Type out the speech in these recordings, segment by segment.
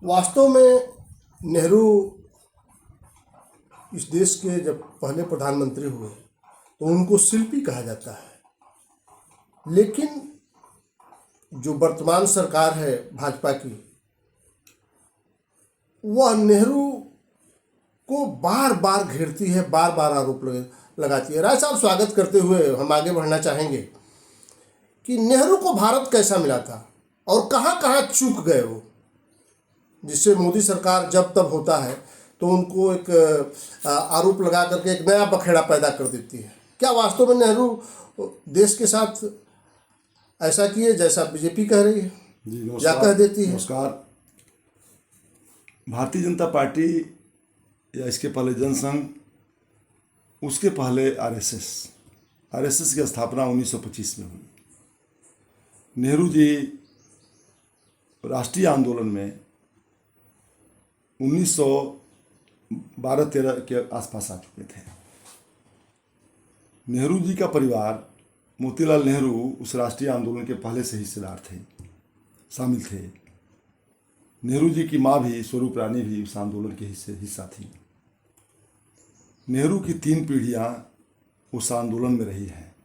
वास्तव में नेहरू इस देश के जब पहले प्रधानमंत्री हुए तो उनको शिल्पी कहा जाता है, लेकिन जो वर्तमान सरकार है भाजपा की, वह नेहरू को बार बार घेरती है, बार बार आरोप लगाती है। राय साहब, स्वागत करते हुए हम आगे बढ़ना चाहेंगे कि नेहरू को भारत कैसा मिला था और कहाँ कहाँ चूक गए वो, जिससे मोदी सरकार जब तब होता है तो उनको एक आरोप लगा करके एक नया बखेड़ा पैदा कर देती है। क्या वास्तव में नेहरू देश के साथ ऐसा किए जैसा बीजेपी कह रही है या कह देती है? नमस्कार। भारतीय जनता पार्टी या इसके पहले जनसंघ, उसके पहले आरएसएस की स्थापना 1925 में हुई। नेहरू जी राष्ट्रीय आंदोलन में 1912-13 के आसपास आ चुके थे। नेहरू जी का परिवार, मोतीलाल नेहरू उस राष्ट्रीय आंदोलन के पहले से हिस्सेदार थे, शामिल थे। नेहरू जी की माँ भी, स्वरूप रानी भी उस आंदोलन के हिस्सा थी। नेहरू की 3 पीढ़ियाँ उस आंदोलन में रही हैं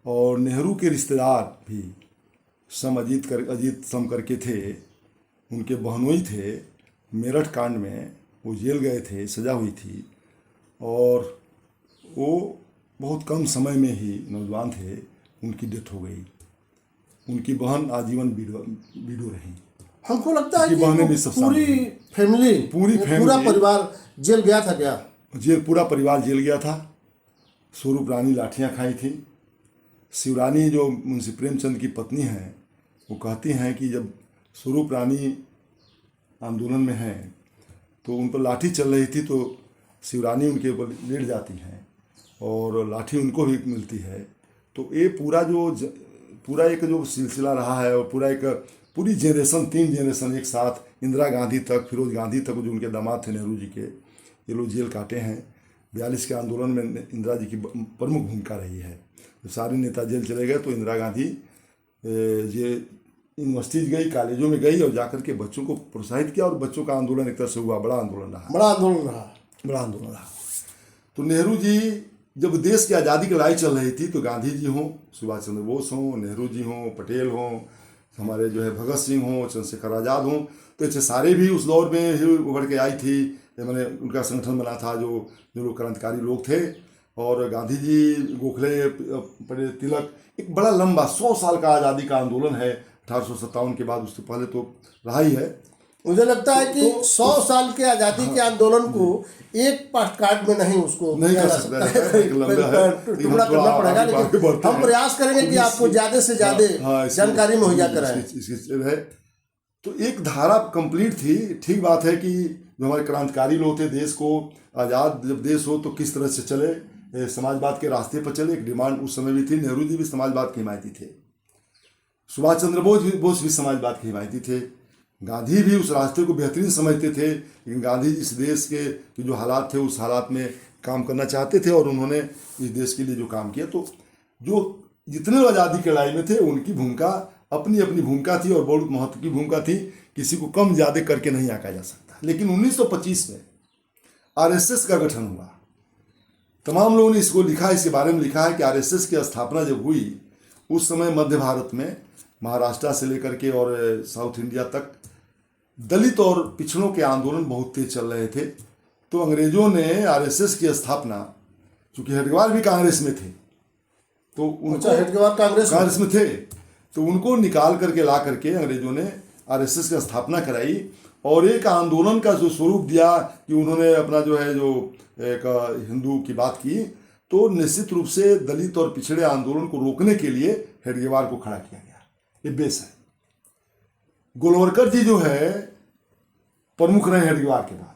और नेहरू के रिश्तेदार भी अजीत सम करके थे, उनके बहनोई थे। मेरठ कांड में वो जेल गए थे, सजा हुई थी और वो बहुत कम समय में ही नौजवान थे, उनकी डेथ हो गई। उनकी बहन आजीवन विडो रही। हमको लगता है कि पूरी फैमिली, पूरा परिवार जेल गया था। क्या पूरा परिवार जेल गया था। स्वरूप रानी लाठियाँ खाई थी। शिवरानी जो मुंशी प्रेमचंद की पत्नी हैं, वो कहती हैं कि जब स्वरूप रानी आंदोलन में हैं तो उन पर लाठी चल रही थी तो शिवरानी उनके ऊपर लेट जाती हैं और लाठी उनको भी मिलती है। तो ये पूरा एक जो सिलसिला रहा है और पूरी जनरेशन, 3 जनरेशन एक साथ, इंदिरा गांधी तक, फिरोज गांधी तक, जो उनके दामाद थे नेहरू जी के, ये लोग जेल काटे हैं। 42 के आंदोलन में इंदिरा जी की प्रमुख भूमिका रही है। तो सारे नेता जेल चले गए तो इंदिरा गांधी यूनिवर्सिटीज गई, कॉलेजों में गई और जाकर के बच्चों को प्रोत्साहित किया और बच्चों का आंदोलन एक तरह से हुआ। बड़ा आंदोलन रहा। तो नेहरू जी, जब देश की आज़ादी की लड़ाई चल रही थी तो गांधी जी हों, सुभाष चंद्र बोस हों, नेहरू जी हों, पटेल हों, हमारे जो है भगत सिंह हों, चंद्रशेखर आज़ाद हों, तो ऐसे सारे भी उस दौर में ही उभर के आई थी। मैंने उनका संगठन बना था, जो लोग क्रांतिकारी लोग थे। और गांधी जी, गोखले, पटेल, तिलक, एक बड़ा लंबा 100 साल का आज़ादी का आंदोलन है 1857 के बाद। उससे पहले तो रहा ही है। मुझे लगता है कि 100 साल के आज़ादी के आंदोलन को एक पोस्ट कार्ड में नहीं कर सकता है, टुकड़ा करना पड़ेगा। लेकिन हम प्रयास करेंगे कि आपको ज़्यादा से ज़्यादा जानकारी मुहैया कराएं। तो एक धारा कंप्लीट थी। ठीक बात है कि जो हमारे क्रांतिकारी लोग थे, देश को आज़ाद जब देश हो तो किस तरह से चले, समाजवाद के रास्ते पर चले, एक डिमांड उस समय भी थी। नेहरू जी भी समाजवाद के हिमायती थे, सुभाष चंद्र बोस भी समाजवाद के हिमायती थे। गांधी भी उस रास्ते को बेहतरीन समझते थे, लेकिन गांधी इस देश के जो हालात थे उस हालात में काम करना चाहते थे और उन्होंने इस देश के लिए जो काम किया, तो जो जितने लोग आज़ादी की लड़ाई में थे उनकी भूमिका अपनी अपनी भूमिका थी और बहुत महत्व की भूमिका थी। किसी को कम ज़्यादा करके नहीं आंका जा सकता। लेकिन 1925 में आरएसएस का गठन हुआ। तमाम लोगों ने इसको लिखा, इसके बारे में लिखा है कि आरएसएस की स्थापना जब हुई उस समय मध्य भारत में, महाराष्ट्र से लेकर के और साउथ इंडिया तक दलित और पिछड़ों के आंदोलन बहुत तेज चल रहे थे। तो अंग्रेजों ने आरएसएस की स्थापना, चूंकि हेडगेवार भी कांग्रेस में थे, तो उनको हेडगेवार कांग्रेस में थे, तो उनको निकाल करके ला करके अंग्रेजों ने आरएसएस की स्थापना कराई और एक आंदोलन का जो स्वरूप दिया कि उन्होंने अपना जो एक हिंदू की बात की, तो निश्चित रूप से दलित और पिछड़े आंदोलन को रोकने के लिए हेडगेवार को खड़ा किया गया। ये बेस है। गोलवलकर जी जो है प्रमुख रहे हेडगेवार के बाद।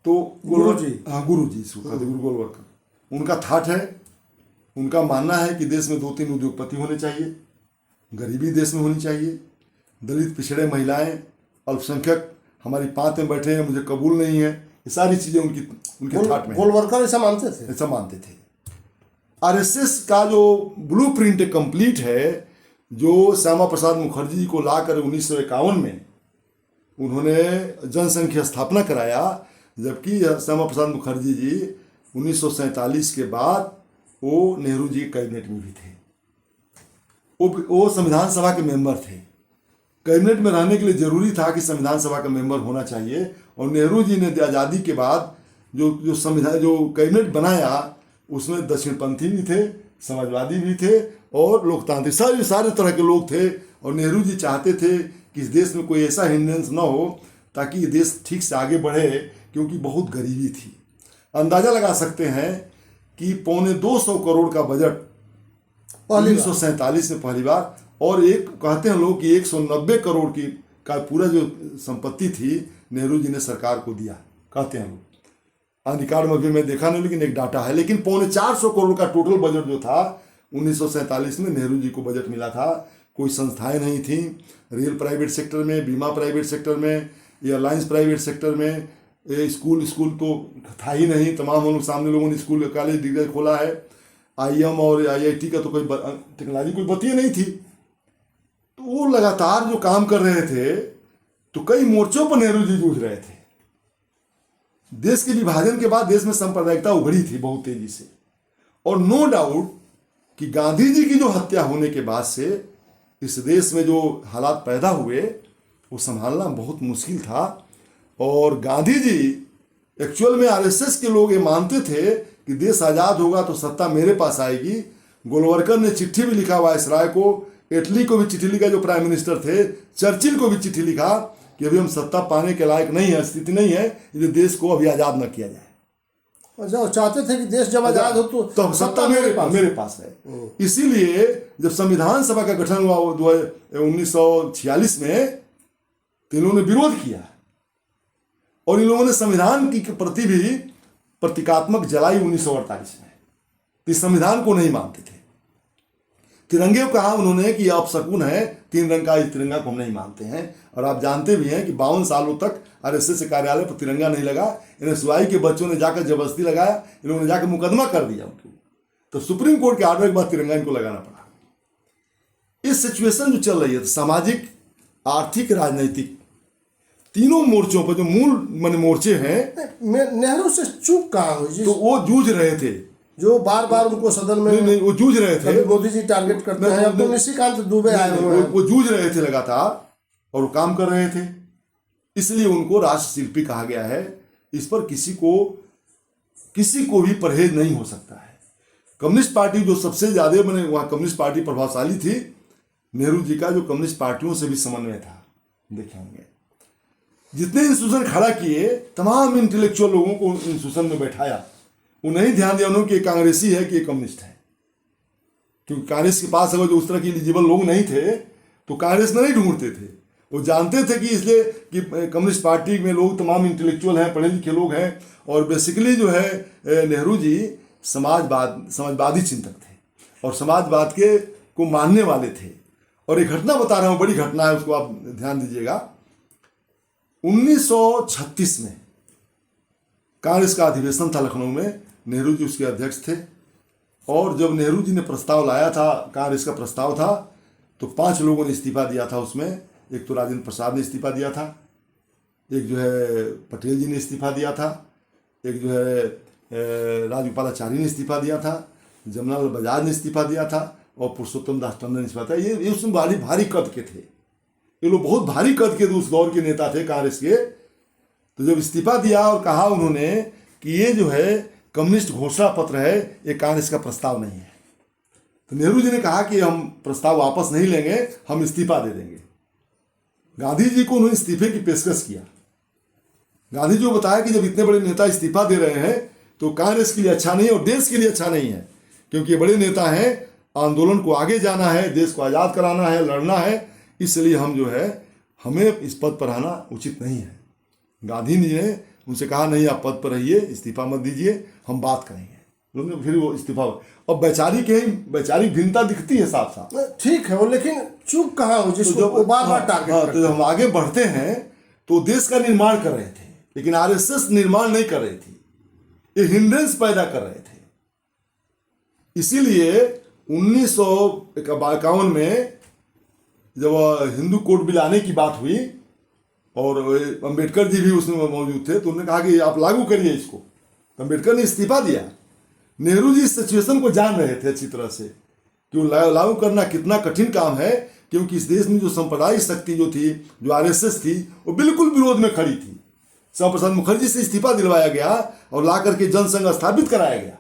तो गुरु जी, गुरु गोलवलकर, उनका थाट है, उनका मानना है कि देश में 2-3 उद्योगपति होने चाहिए, गरीबी देश में होनी चाहिए, दलित, पिछड़े, महिलाएं, अल्पसंख्यक हमारी पाँत में बैठे हैं, मुझे कबूल नहीं है। ये सारी चीज़ें उनके थाट में। गोलवलकर ऐसा मानते थे। आरएसएस का जो ब्लूप्रिंट कंप्लीट है, जो श्यामा प्रसाद मुखर्जी जी को लाकर 1951 में उन्होंने जनसंघ की स्थापना कराया, जबकि श्यामा प्रसाद मुखर्जी जी 1947 के बाद वो नेहरू जी कैबिनेट में भी थे। वो संविधान सभा के मेंबर थे। कैबिनेट में रहने के लिए जरूरी था कि संविधान सभा का मेंबर होना चाहिए, और नेहरू जी ने आज़ादी के बाद जो कैबिनेट बनाया उसमें दक्षिणपंथी भी थे, समाजवादी भी थे और लोकतांत्रिक सारे तरह के लोग थे। और नेहरू जी चाहते थे कि इस देश में कोई ऐसा हिंड्रेंस न हो ताकि ये देश ठीक से आगे बढ़े, क्योंकि बहुत गरीबी थी। अंदाज़ा लगा सकते हैं कि 225 करोड़ का बजट 1947 में पहली बार, और एक कहते हैं लोग कि 190 करोड़ की का पूरा जो संपत्ति थी नेहरू जी ने सरकार को दिया, कहते हैं लोग। अधिकार में भी मैं देखा नहीं, लेकिन एक डाटा है। लेकिन 425 करोड़ का टोटल बजट जो था 1947 में नेहरू जी को बजट मिला था। कोई संस्थाएं नहीं थी, रेल प्राइवेट सेक्टर में, बीमा प्राइवेट सेक्टर में, एयरलाइंस प्राइवेट सेक्टर में, स्कूल तो था ही नहीं। तमाम हम लोग सामने लोगों ने स्कूल कॉलेज डिग्री खोला है। IIM और IIT का तो कोई टेक्नोलॉजी कोई बती नहीं थी। तो वो लगातार जो काम कर रहे थे, तो कई मोर्चों पर नेहरू जी जूझ रहे थे। देश के विभाजन के बाद देश में सांप्रदायिकता उभरी थी बहुत तेजी से, और नो डाउट कि गांधी जी की जो हत्या होने के बाद से इस देश में जो हालात पैदा हुए वो संभालना बहुत मुश्किल था। और गांधी जी एक्चुअल में RSS के लोग ये मानते थे कि देश आज़ाद होगा तो सत्ता मेरे पास आएगी। गोलवरकर ने चिट्ठी भी लिखा वायसराय को, एटली को भी चिट्ठी लिखा जो प्राइम मिनिस्टर थे, चर्चिल को भी चिट्ठी लिखा कि अभी हम सत्ता पाने के लायक नहीं है, स्थिति नहीं है, ये देश को अभी आज़ाद न किया जाए। अच्छा, वो चाहते थे कि देश जब आज़ाद हो तो सत्ता मेरे पास है। इसीलिए जब संविधान सभा का गठन हुआ 1946 में, तो इन्होंने विरोध किया, और इन लोगों ने संविधान की प्रति भी प्रतीकात्मक जलाई 1948 में। इस संविधान को नहीं मानते थे। तिरंगे को कहा उन्होंने कि यह अपशकुन है, 3 रंग का इस तिरंगा को हम नहीं मानते हैं। और आप जानते भी हैं कि 52 सालों तक RSS कार्यालय पर तिरंगा नहीं लगा। इन्हें सुहाई के बच्चों ने जाकर जबरदस्ती लगाया, इन लोगों ने जाकर मुकदमा कर दिया उनको। तो सुप्रीम कोर्ट के आर्डर के बाद तिरंगा इनको लगाना पड़ा। इस सिचुएशन जो चल रही है, तो सामाजिक, आर्थिक, राजनीतिक तीनों मोर्चों पर जो मूल मोर्चे हैं, नेहरू से चूक कहाँ हुई? तो वो जूझ रहे थे, जो बार बार उनको सदन में नहीं वो जूझ रहे थे। मोदी जी टारगेट करते हैं, अब तो निशिकांत दुबे आए हुए हैं। वो जूझ रहे थे लगातार, और वो काम कर रहे थे। इसलिए उनको राष्ट्र शिल्पी कहा गया है। इस पर किसी को भी परहेज नहीं हो सकता है। कम्युनिस्ट पार्टी जो सबसे ज्यादा वहाँ कम्युनिस्ट पार्टी प्रभावशाली थी, नेहरू जी का जो कम्युनिस्ट पार्टियों से भी समन्वय था, देखे होंगे। जितने इंस्टीट्यूशन खड़ा किए, तमाम इंटेलेक्चुअल लोगों को इंस्टीट्यूशन में बैठाया। वो नहीं ध्यान दिया उन्होंने कि कांग्रेसी है कि कम्युनिस्ट है, क्योंकि कांग्रेस के पास अगर जो उस तरह के एलिजिबल लोग नहीं थे तो कांग्रेस में नहीं ढूंढते थे। वो जानते थे कि इसलिए कि कम्युनिस्ट पार्टी में लोग तमाम इंटेलेक्चुअल हैं, पढ़े लिखे लोग हैं, और बेसिकली जो है नेहरू जी समाजवादी चिंतक थे और समाजवाद को मानने वाले थे। और एक घटना बता रहा हूँ, बड़ी घटना है, उसको आप ध्यान दीजिएगा। 1936 में कांग्रेस का अधिवेशन था लखनऊ में, नेहरू जी उसके अध्यक्ष थे। और जब नेहरू जी ने प्रस्ताव लाया था, कांग्रेस का प्रस्ताव था, तो 5 लोगों ने इस्तीफा दिया था उसमें। एक तो राजेंद्र प्रसाद ने इस्तीफा दिया था, एक जो है पटेल जी ने इस्तीफा दिया था, एक जो है राजगोपालाचारी ने इस्तीफा दिया था, जमनालाल बजाज ने इस्तीफा दिया था, और पुरुषोत्तम दास टंडन ने इस्तीफा दिया। ये उसमें भारी कद के थे, ये लोग बहुत भारी कद के उस दौर के नेता थे कांग्रेस के। तो जब इस्तीफा दिया और कहा उन्होंने कि ये जो है कम्युनिस्ट घोषणा पत्र है, ये कांग्रेस का प्रस्ताव नहीं है, तो नेहरू जी ने कहा कि हम प्रस्ताव वापस नहीं लेंगे, हम इस्तीफा दे देंगे। गांधी जी को उन्होंने इस्तीफे की पेशकश किया। गांधी जी को बताया कि जब इतने बड़े नेता इस्तीफा दे रहे हैं तो कांग्रेस के लिए अच्छा नहीं है और देश के लिए अच्छा नहीं है, क्योंकि ये बड़े नेता हैं, आंदोलन को आगे जाना है, देश को आज़ाद कराना है, लड़ना है, इसलिए हम जो है हमें इस पद पर आना उचित नहीं है। गांधी जी ने उनसे कहा नहीं, आप पद पर रहिए, इस्तीफा मत दीजिए, हम बात करेंगे। उन्होंने फिर वो इस्तीफा, और वैचारिक भिन्नता दिखती है साफ साफ। ठीक है वो, लेकिन चूक कहाँ हो जिसको वो बार बार टारगेट तो जब हम आगे बढ़ते हैं तो देश का निर्माण कर रहे थे, लेकिन RSS निर्माण नहीं कर रही थी, ये हिंड्रेंस पैदा कर रहे थे। इसीलिए 1951 में जब हिंदू कोड बिल आने की बात हुई और अंबेडकर जी भी उसमें मौजूद थे, तो उन्होंने कहा कि आप लागू करिए इसको। तो अंबेडकर ने इस्तीफा दिया। नेहरू जी इस सिचुएशन को जान रहे थे अच्छी तरह से कि वो लागू करना कितना कठिन काम है, क्योंकि इस देश में जो सांप्रदायिक शक्ति जो थी, जो आरएसएस थी, वो बिल्कुल विरोध में खड़ी थी। श्यामा प्रसाद मुखर्जी से इस्तीफा दिलवाया गया और ला करके जनसंघ स्थापित कराया गया।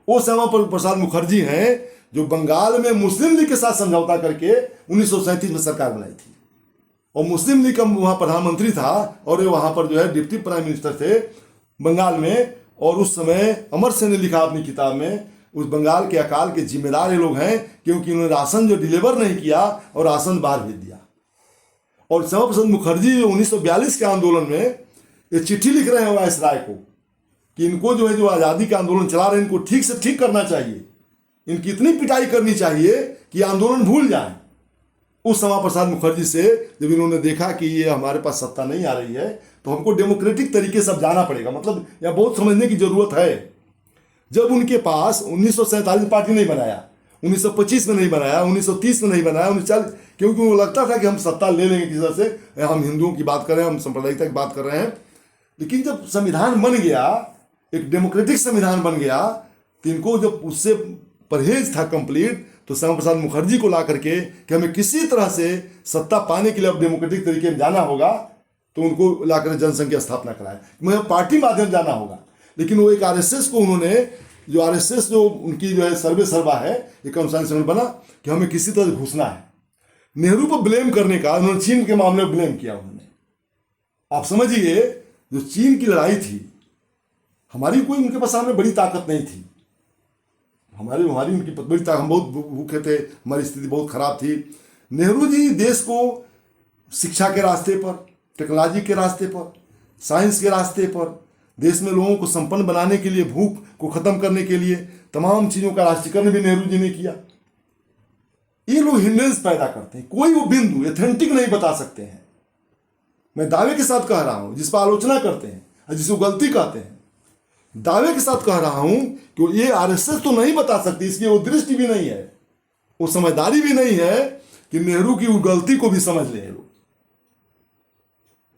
वो श्यामा प्रसाद मुखर्जी हैं जो बंगाल में मुस्लिम लीग के साथ समझौता करके 1937 में सरकार बनाई थी, और मुस्लिम लीग का वहाँ प्रधानमंत्री था, और ये वहाँ पर जो है डिप्टी प्राइम मिनिस्टर थे बंगाल में। और उस समय अमर सेन ने लिखा अपनी किताब में, उस बंगाल के अकाल के जिम्मेदार ये लोग हैं, क्योंकि उन्होंने राशन जो डिलीवर नहीं किया और राशन बाहर भेज दिया। और श्यामा प्रसाद मुखर्जी 1942 के आंदोलन में ये चिट्ठी लिख रहे हैं वायसराय को कि इनको जो है, जो आज़ादी का आंदोलन चला रहे हैं, इनको ठीक से ठीक करना चाहिए, इनकी इतनी पिटाई करनी चाहिए कि आंदोलन भूल जाए। उस श्यामा प्रसाद मुखर्जी से जब इन्होंने देखा कि ये हमारे पास सत्ता नहीं आ रही है, तो हमको डेमोक्रेटिक तरीके से अब जाना पड़ेगा, मतलब यह बहुत समझने की जरूरत है। जब उनके पास 1947 पार्टी नहीं बनाया, 1925 में नहीं बनाया, 1930 में नहीं बनाया, 1940, क्योंकि वो लगता था कि हम सत्ता ले लेंगे किसी तरह से। हम हिंदुओं की बात कर रहे हैं, हम सांप्रदायिकता की बात कर रहे हैं। लेकिन जब संविधान बन गया, एक डेमोक्रेटिक संविधान बन गया, तो इनको जब उससे परहेज था कंप्लीट, तो श्यामा प्रसाद मुखर्जी को ला करके कि हमें किसी तरह से सत्ता पाने के लिए अब डेमोक्रेटिक तरीके में जाना होगा, तो उनको ला कर जनसंघ की स्थापना कराया। मुझे पार्टी माध्यम जाना होगा। लेकिन वो एक आरएसएस को उन्होंने, जो आरएसएस जो उनकी जो है सर्वे सर्वा है, एक अनुशासन बना कि हमें किसी तरह से घुसना है। नेहरू पर ब्लेम करने का उन्होंने चीन के मामले में ब्लेम किया उन्होंने। आप समझिए, जो चीन की लड़ाई थी, हमारी कोई उनके पास सामने बड़ी ताकत नहीं थी। हमारी उनकी बड़ी ताकत, हम बहुत भूखे थे, हमारी स्थिति बहुत खराब थी। नेहरू जी देश को शिक्षा के रास्ते पर, टेक्नोलॉजी के रास्ते पर, साइंस के रास्ते पर, देश में लोगों को संपन्न बनाने के लिए, भूख को खत्म करने के लिए तमाम चीज़ों का राष्ट्रीयकरण भी नेहरू जी ने किया। ये लोग हिंड्रेंस पैदा करते हैं, कोई वो बिंदु एथेंटिक नहीं बता सकते हैं। मैं दावे के साथ कह रहा हूं, जिस पर आलोचना करते हैं और जिसको गलती कहते हैं, दावे के साथ कह रहा हूं कि ये आरएसएस तो नहीं बता सकती, इसकी वो दृष्टि भी नहीं है, वो समझदारी भी नहीं है कि नेहरू की वो गलती को भी समझ ले। लोग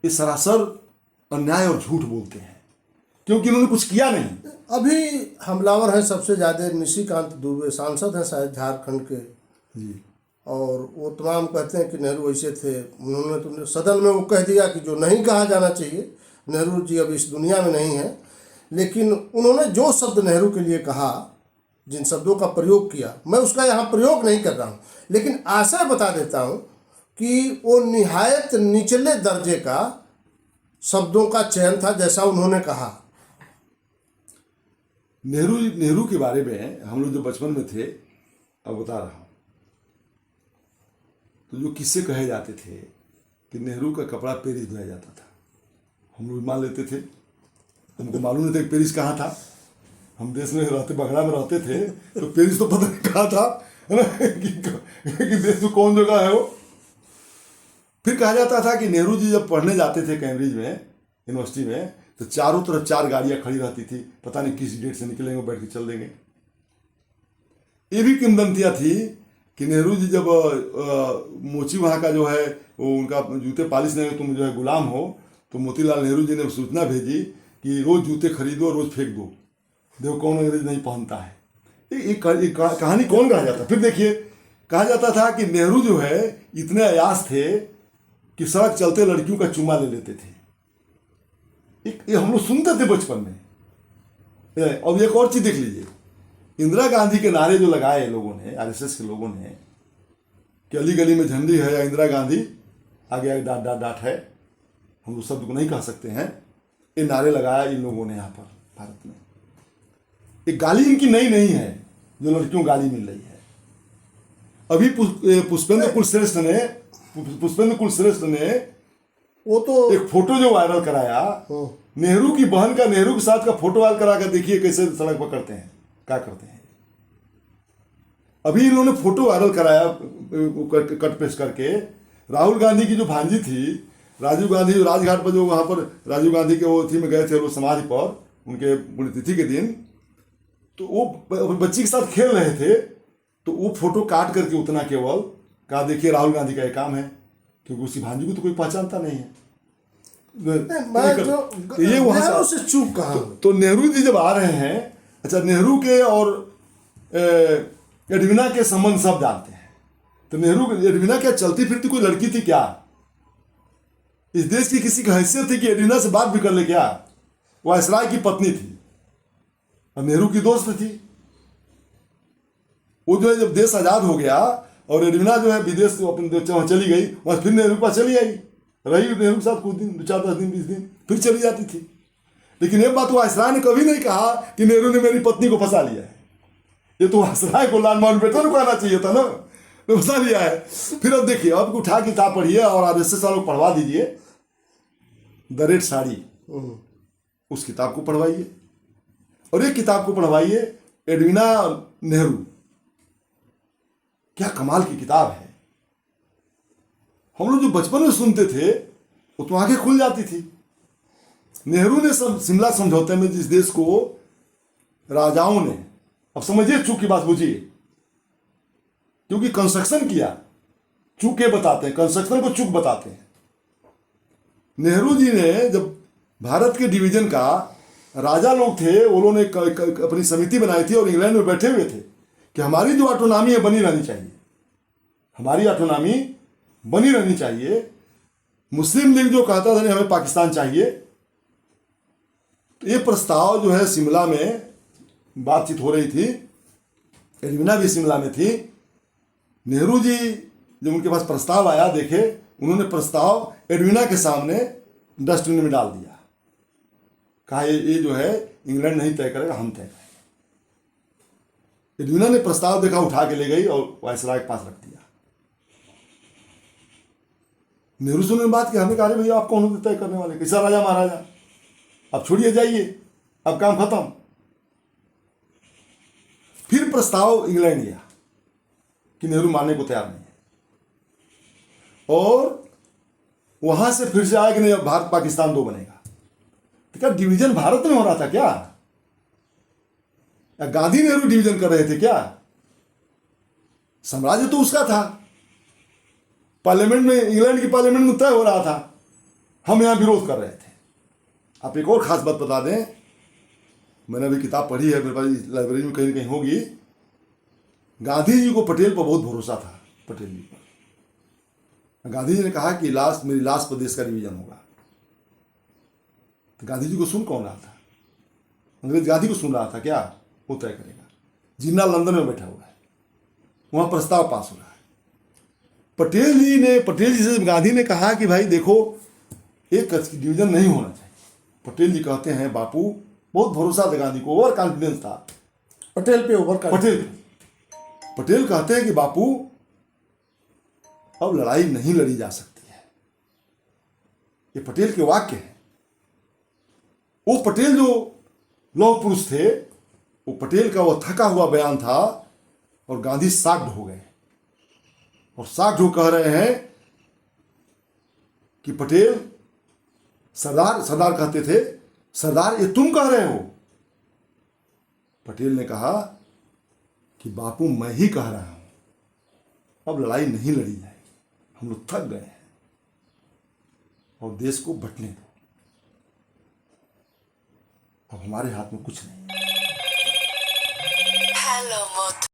ये सरासर अन्याय और झूठ बोलते हैं, क्योंकि उन्होंने कुछ किया नहीं। अभी हमलावर हैं सबसे ज़्यादा निशिकांत दुबे, सांसद हैं शायद झारखंड के जी, और वो तमाम कहते हैं कि नेहरू ऐसे थे। उन्होंने तो सदन में वो कह दिया कि जो नहीं कहा जाना चाहिए, नेहरू जी अब इस दुनिया में नहीं है। लेकिन उन्होंने जो शब्द नेहरू के लिए कहा, जिन शब्दों का प्रयोग किया, मैं उसका यहाँ प्रयोग नहीं कर रहा हूँ, लेकिन आशय बता देता हूँ कि वो निहायत निचले दर्जे का शब्दों का चयन था, जैसा उन्होंने कहा। नेहरू के बारे में हम लोग जो बचपन में थे, अब बता रहा हूँ, तो जो किस्से कहे जाते थे कि नेहरू का कपड़ा पेरिस धोया जाता था, हम लोग मान लेते थे। हमको मालूम नहीं था कि पेरिस कहाँ था। हम देश में रहते, बगड़ा में रहते थे, तो पेरिस तो पता नहीं कहाँ था, है ना, कि देश में कौन जगह है वो। फिर कहा जाता था कि नेहरू जी जब पढ़ने जाते थे कैम्ब्रिज में, यूनिवर्सिटी में, तो चारों तरफ 4 गाड़ियाँ खड़ी रहती थी, पता नहीं किस गेट से निकलेंगे, बैठ के चल देंगे। ये भी किंवदंतियाँ थी कि नेहरू जी जब मोची वहाँ का जो है वो उनका जूते पालिश नहीं, तुम जो है गुलाम हो, तो मोतीलाल नेहरू जी ने सूचना भेजी कि रोज जूते खरीदो, रोज फेंक दो, देखो कौन अंग्रेज नहीं पहनता है। ये कहानी कौन कहा जाता। फिर देखिए, कहा जाता था कि नेहरू जो है इतने अयास थे कि सड़क चलते लड़कियों का चुम्मा ले लेते थे। ये हम लोग सुनते थे बचपन में। अब एक और चीज देख लीजिए, इंदिरा गांधी के नारे जो लगाए लोगों ने, आरएसएस के लोगों ने, कि अली गली में झंडी है या इंदिरा गांधी आगे आगे डांट डांट डांट है, हम लोग शब्द को नहीं कह सकते हैं, ये नारे लगाया इन लोगों ने यहाँ पर भारत में। ये गाली इनकी नई नहीं है, जो लड़कियों गाली मिल रही है। अभी पुष्पेंद्र कुलश्रेष्ठ ने वो तो एक फोटो जो वायरल कराया, नेहरू की बहन का नेहरू के साथ का फोटो वायरल करा कर देखिए कैसे सड़क पर करते हैं, क्या करते हैं। अभी इन्होंने फोटो वायरल कराया कट पेस्ट करके, राहुल गांधी की जो भांजी थी, राजीव गांधी, जो राजघाट पर जो वहाँ पर राजीव गांधी के वो थी में गए थे लोग समाधि पर उनके पुण्यतिथि के दिन, तो वो बच्ची के साथ खेल रहे थे, तो वो फोटो काट करके उतना केवल कहा देखिए राहुल गांधी का ये काम है, क्योंकि उसकी भांजी को तो कोई पहचानता नहीं है। मैं जो ये वहां नेहरू से चूक कहा हूं। तो नेहरू जी जब आ रहे हैं, अच्छा नेहरू के और एडविना के संबंध सब जानते हैं। तो नेहरू एडविना क्या चलती फिरती कोई लड़की थी क्या? इस देश की किसी की हैसियत थी कि एडविना से बात भी कर ले क्या? वायसराय की पत्नी थी और नेहरू की दोस्त थी। वो जो है जब देश आजाद हो गया और एडविना जो है विदेश अपने वहाँ चली गई, वहाँ फिर नेहरू के पास चली आई, रही नेहरू के साथ कुछ दिन, 4-10 दिन 20 दिन, फिर चली जाती थी। लेकिन एक बात वायसराय ने कभी नहीं कहा कि नेहरू ने मेरी पत्नी को फंसा लिया है। ये तो वायसराय को लाल माउंटबेटन को कहना चाहिए था ना, तो फंसा लिया है। फिर अब देखिए, अब उठा किताब पढ़िए और आरएसएस वालों को पढ़वा दीजिए, द रेड साड़ी, उस किताब को पढ़वाइए और एक किताब को पढ़वाइए एडविना नेहरू। क्या कमाल की किताब है। हम लोग जो बचपन में सुनते थे वो तो आंखें खुल जाती थी। नेहरू ने शिमला समझौते में जिस देश को राजाओं ने, अब समझिए चूक की बात बुझिए, क्योंकि कंस्ट्रक्शन किया, चूके बताते हैं, कंस्ट्रक्शन को चूक बताते हैं। नेहरू जी ने जब भारत के डिवीजन का, राजा लोग थे, वो लोगों ने अपनी समिति बनाई थी और इंग्लैंड में बैठे हुए थे कि हमारी जो ऑटोनॉमी है बनी रहनी चाहिए, हमारी ऑटोनॉमी बनी रहनी चाहिए। मुस्लिम लीग जो कहता था नहीं हमें पाकिस्तान चाहिए, ये प्रस्ताव जो है शिमला में बातचीत हो रही थी, एडविना भी शिमला में थी। नेहरू जी जब उनके पास प्रस्ताव आया, देखे, उन्होंने प्रस्ताव एडविना के सामने डस्टबिन में डाल दिया। कहा ये जो है इंग्लैंड नहीं तय करेगा, हम तय करेंगे। एडविना ने प्रस्ताव देखा, उठा के ले गई और वायसराय के पास रख दिया। नेहरू से बात की, हमने कहा भैया आप कौन होते तय करने वाले, कैसा राजा महाराजा, अब छोड़िए जाइए, अब काम खत्म। फिर प्रस्ताव इंग्लैंड गया कि नेहरू मानने को तैयार नहीं है, और वहां से फिर से आया कि नहीं अब भारत पाकिस्तान 2 बनेगा। तो क्या डिवीजन भारत में हो रहा था क्या? या गांधी नेहरू डिवीजन कर रहे थे क्या? साम्राज्य तो उसका था, पार्लियामेंट में, इंग्लैंड की पार्लियामेंट में तय हो रहा था, हम यहां विरोध कर रहे थे। आप एक और खास बात बता दें, मैंने अभी किताब पढ़ी है, मेरे पास लाइब्रेरी में कहीं ना कहीं होगी। गांधी जी को पटेल पर बहुत भरोसा था, पटेल जी पर। गांधी जी ने कहा कि मेरी लाश पर देश का डिवीजन होगा। तो गांधी जी को सुन कौन रहा था? अंग्रेज गांधी को सुन रहा था क्या? वो तय करेगा। जिन्ना लंदन में बैठा हुआ है, वहां प्रस्ताव पास हो रहा है। पटेल जी से गांधी ने कहा कि भाई देखो, एक डिवीजन नहीं होना चाहिए। पटेल जी कहते हैं, बापू, बहुत भरोसा था गांधी को, ओवर कॉन्फिडेंस था पटेल पे, ओवर पटेल कहते हैं कि बापू अब लड़ाई नहीं लड़ी जा सकती है। ये पटेल के वाक्य हैं। वो पटेल जो लौह पुरुष थे, वो पटेल का वो थका हुआ बयान था और गांधी शॉक्ड हो गए, और शॉक्ड हो कह रहे हैं कि पटेल, सरदार कहते थे, सरदार ये तुम कह रहे हो? पटेल ने कहा कि बापू मैं ही कह रहा हूं, अब लड़ाई नहीं लड़ी जाएगी, हम लोग थक गए हैं और देश को बंटने दो, अब हमारे हाथ में कुछ नहीं है।